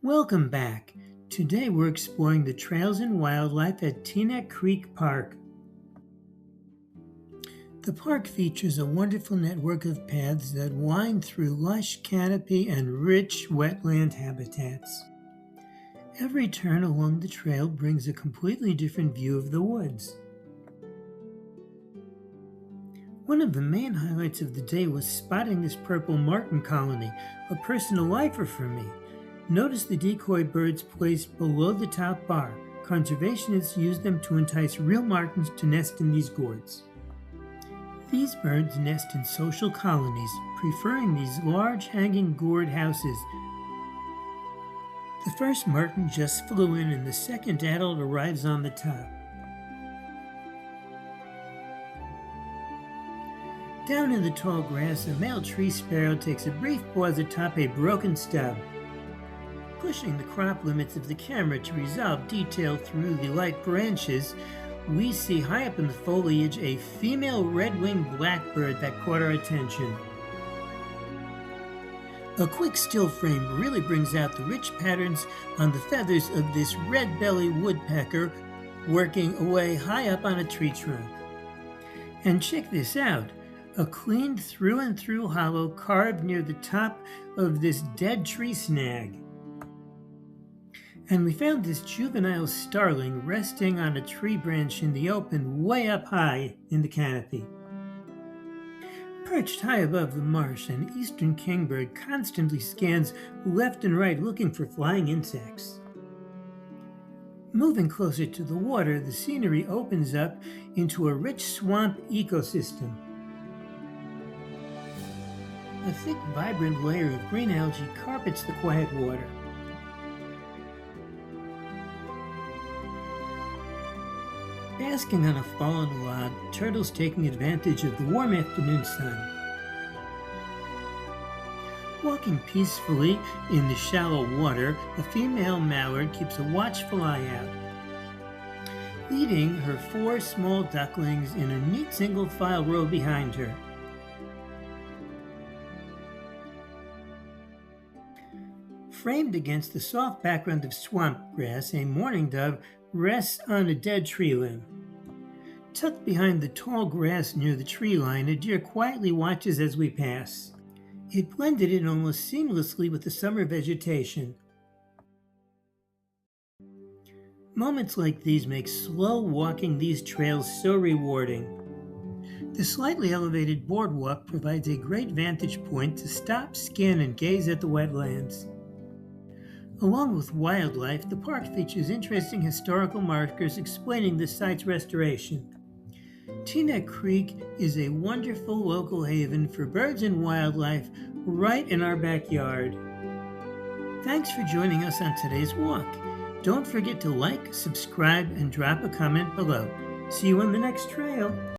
Welcome back. Today we're exploring the trails and wildlife at Teaneck Creek Park. The park features a wonderful network of paths that wind through lush canopy and rich wetland habitats. Every turn along the trail brings a completely different view of the woods. One of the main highlights of the day was spotting this purple martin colony, a personal lifer for me. Notice the decoy birds placed below the top bar. Conservationists use them to entice real martins to nest in these gourds. These birds nest in social colonies, preferring these large hanging gourd houses. The first martin just flew in and the second adult arrives on the top. Down in the tall grass, a male tree sparrow takes a brief pause atop a broken stub. Pushing the crop limits of the camera to resolve detail through the light branches, we see high up in the foliage a female red-winged blackbird that caught our attention. A quick still frame really brings out the rich patterns on the feathers of this red-bellied woodpecker working away high up on a tree trunk. And check this out, a cleaned through and through hollow carved near the top of this dead tree snag. And we found this juvenile starling resting on a tree branch in the open way up high in the canopy. Perched high above the marsh, an eastern kingbird constantly scans left and right looking for flying insects. Moving closer to the water, the scenery opens up into a rich swamp ecosystem. A thick, vibrant layer of green algae carpets the quiet water. Basking on a fallen log, turtles taking advantage of the warm afternoon sun. Walking peacefully in the shallow water, a female mallard keeps a watchful eye out, leading her 4 small ducklings in a neat single-file row behind her. Framed against the soft background of swamp grass, a mourning dove rests on a dead tree limb. Tucked behind the tall grass near the tree line, a deer quietly watches as we pass. It blended in almost seamlessly with the summer vegetation. Moments like these make slow walking these trails so rewarding. The slightly elevated boardwalk provides a great vantage point to stop, scan, and gaze at the wetlands. Along with wildlife, the park features interesting historical markers explaining the site's restoration. Teaneck Creek is a wonderful local haven for birds and wildlife right in our backyard. Thanks for joining us on today's walk. Don't forget to like, subscribe, and drop a comment below. See you on the next trail.